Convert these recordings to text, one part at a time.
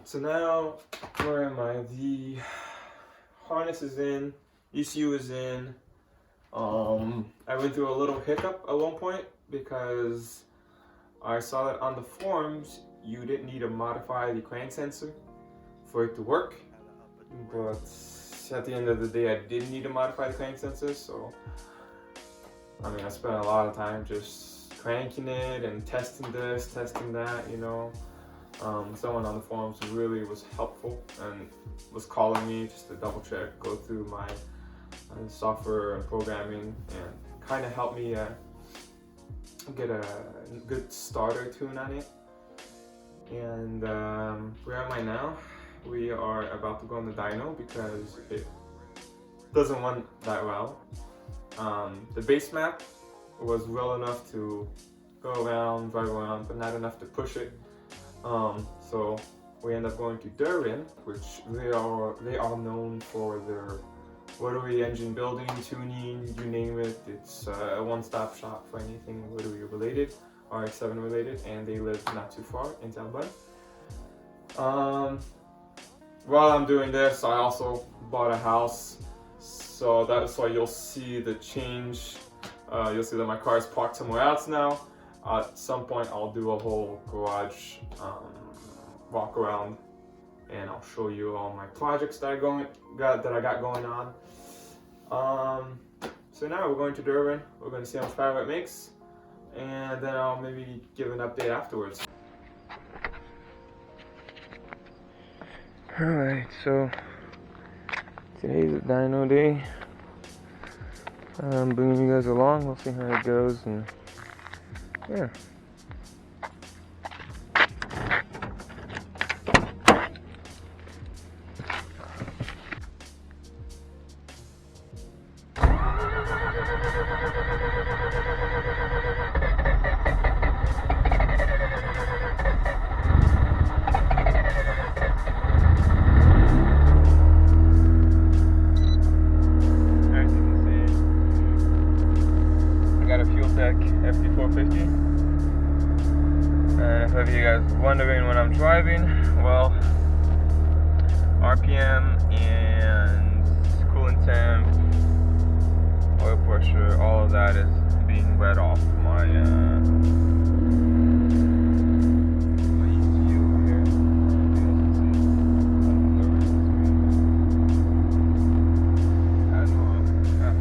So now, where am I? The harness is in, ECU is in. I went through a little hiccup at one point because I saw that on the forums you didn't need to modify the crank sensor for it to work. But at the end of the day, I did need to modify the crank sensor, so I mean, I spent a lot of time just cranking it and testing this, testing that, you know. Someone on the forums really was helpful and was calling me just to double check, go through my software and programming, and kind of help me get a good starter tune on it. And where am I now? We are about to go on the dyno because it doesn't run that well. The base map was well enough to go around, drive around, but not enough to push it. So we end up going to Derwin, which they are known for their rotary engine building, tuning, you name it. It's a one-stop shop for anything rotary related, rx7 related, and they live not too far in Terrebonne. While I'm doing this, I also bought a house, so that's why you'll see the change. You'll see that my car is parked somewhere else now. At some point, I'll do a whole garage walk around, and I'll show you all my projects that I got going on. So now we're going to Derwin. We're going to see how much power it makes, and then I'll maybe give an update afterwards. Alright, so today's a dyno day. I'm bringing you guys along. We'll see how it goes, and yeah. FT450. And if you guys are wondering when I'm driving, well, RPM and coolant temp, oil pressure, all of that is being read off my ECU here.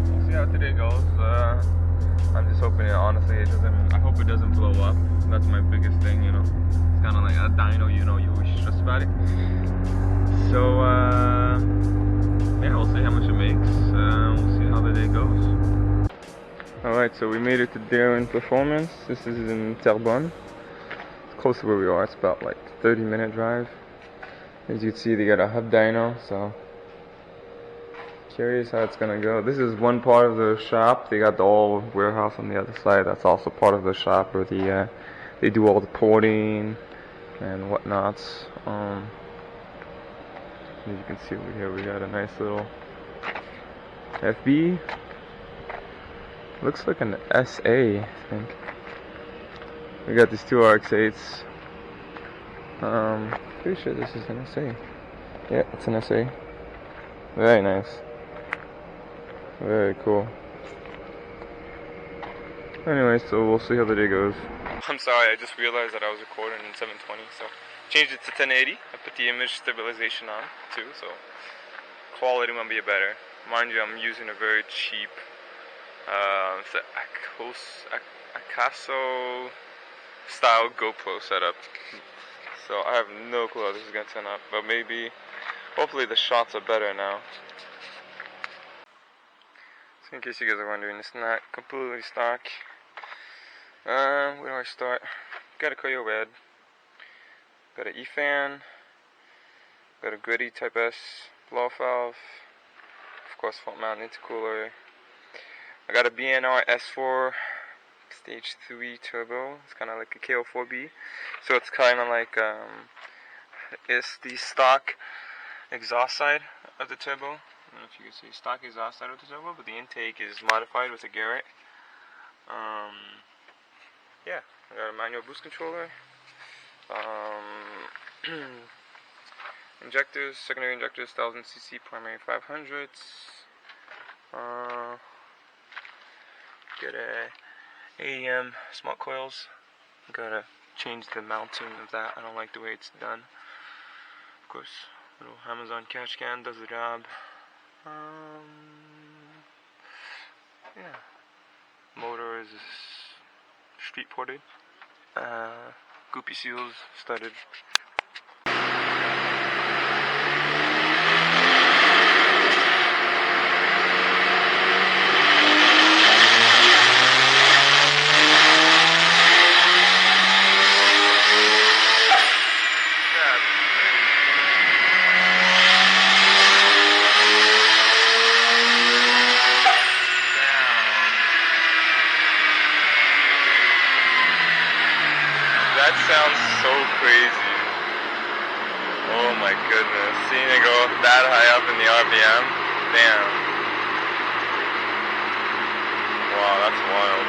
We'll see how today goes. I'm just hoping honestly it doesn't, I hope it doesn't blow up. That's my biggest thing, you know. It's kind of like a dyno, you know, you always stress about it. So, yeah, we'll see how much it makes. We'll see how the day goes. Alright, so we made it to Derwin Performance. This is in Terrebonne. It's close to where we are. It's about like 30-minute drive. As you can see, they got a hub dyno, so curious how it's gonna go. This is one part of the shop. They got the old warehouse on the other side. That's also part of the shop where they do all the porting and whatnot. As you can see over here, we got a nice little FB. Looks like an SA, I think. We got these two RX8s. Pretty sure this is an SA. Yeah, it's an SA. Very nice. Very cool. Anyway, so we'll see how the day goes. I'm sorry, I just realized that I was recording in 720, so changed it to 1080. I put the image stabilization on too, so quality might be better. Mind you, I'm using a very cheap it's an Akaso style GoPro setup. So I have no clue how this is gonna turn out, but maybe, hopefully the shots are better now. So in case you guys are wondering, it's not completely stock. Where do I start? Got a Koyo Red. Got an E-fan. Got a Gritty Type S blow valve. Of course, front mount intercooler. I got a BNR S4 Stage 3 turbo. It's kind of like a KO4B. So it's kind of like, it's the stock exhaust side of the turbo. I don't know if you can see stock exhaust side of the turbo, but the intake is modified with a Garrett. Yeah, I got a manual boost controller. Injectors, secondary injectors, 1000cc, primary 500s. Got a AEM smart coils. Gotta change the mounting of that. I don't like the way it's done. Of course, little Amazon cash can does the job. Yeah. Motor is street ported. Goopy seals studded. That sounds so crazy. Oh my goodness. Seeing it go that high up in the RPM? Damn. Wow, that's wild.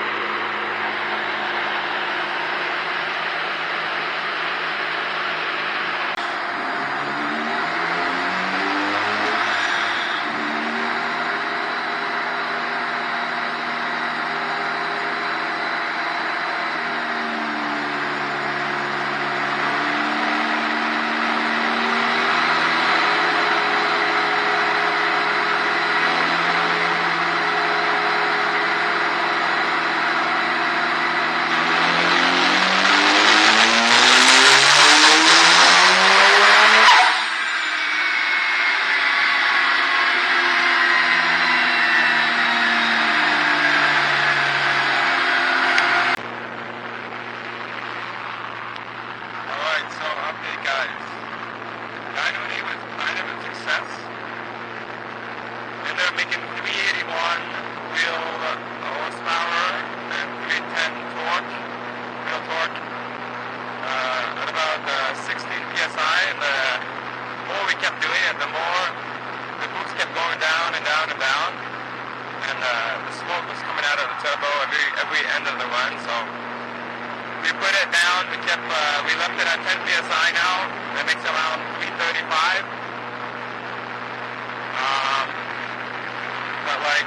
Making 381 wheel horsepower and 310 torque, wheel torque, at about 16 psi. And the more we kept doing it, the more the boost kept going down and down and down, and the smoke was coming out of the turbo every end of the run. So we put it down. We left it at 10 psi now. That makes around 335. But like,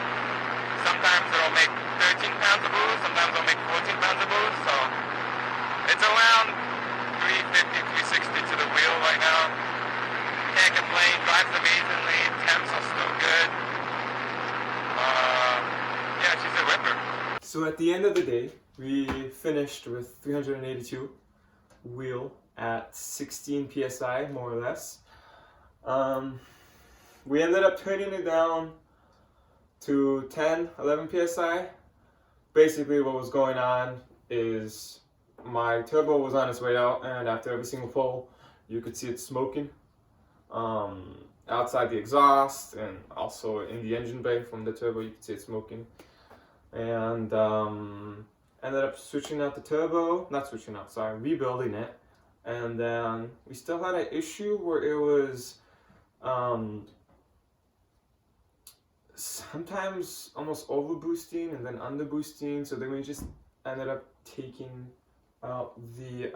sometimes it'll make 13 pounds of boost, sometimes it'll make 14 pounds of boost, so it's around 350, 360 to the wheel right now. Can't complain, drives amazingly, temps are still good. Yeah, she's a whipper. So at the end of the day, we finished with 382 wheel at 16 psi, more or less. We ended up turning it down to 10, 11 psi. Basically what was going on is my turbo was on its way out, and after every single pull you could see it smoking outside the exhaust, and also in the engine bay from the turbo you could see it smoking. And ended up switching out the turbo, rebuilding it. And then we still had an issue where it was sometimes almost over boosting and then under boosting, so then we just ended up taking out the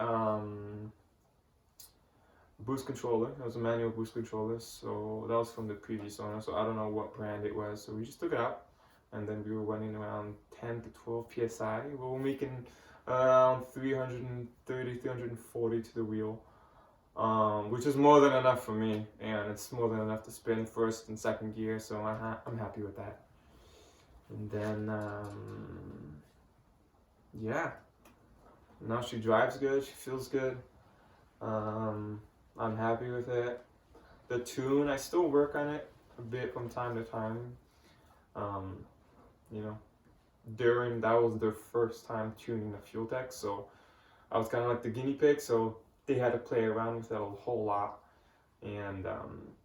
boost controller. It was a manual boost controller, so that was from the previous owner, so I don't know what brand it was, so we just took it out, and then we were running around 10 to 12 psi. We were making around 330, 340 to the wheel, which is more than enough for me, and it's more than enough to spin first and second gear, so I'm happy with that. And then yeah, now she drives good, she feels good. I'm happy with it. The tune, I still work on it a bit from time to time. You know, that was their first time tuning the fuel tech, so I was kind of like the guinea pig, so they had to play around with that a whole lot. And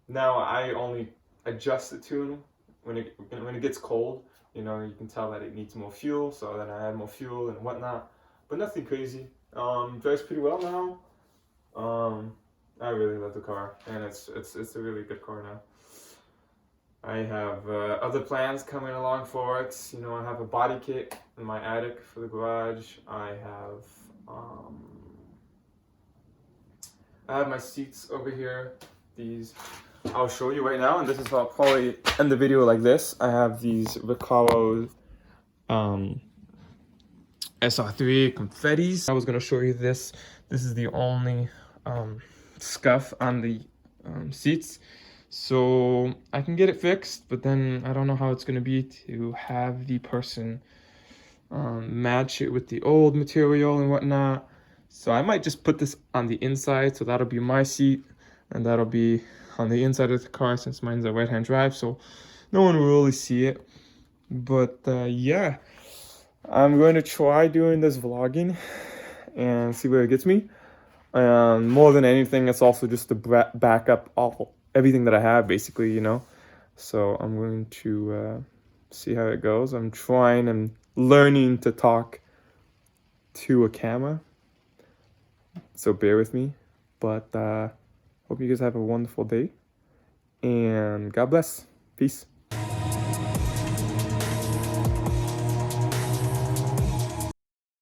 now I only adjust the tune when it gets cold. You know, you can tell that it needs more fuel, so then I add more fuel and whatnot, but nothing crazy. Drives pretty well now. I really love the car, and it's a really good car now. I have other plans coming along for it. You know, I have a body kit in my attic for the garage. I have my seats over here. these. I'll show you right now, and this is how I'll probably end the video like this. I have these Recaro SR3 confettis. I was gonna show you this. This is the only scuff on the seats, so I can get it fixed, but then I don't know how it's gonna be to have the person match it with the old material and whatnot. So I might just put this on the inside, so that'll be my seat, and that'll be on the inside of the car since mine's a right-hand drive, so no one will really see it. But yeah, I'm going to try doing this vlogging and see where it gets me. And more than anything, it's also just to back up everything that I have, basically, you know. So I'm going to see how it goes. I'm trying and learning to talk to a camera, so bear with me. But hope you guys have a wonderful day, and God bless. Peace.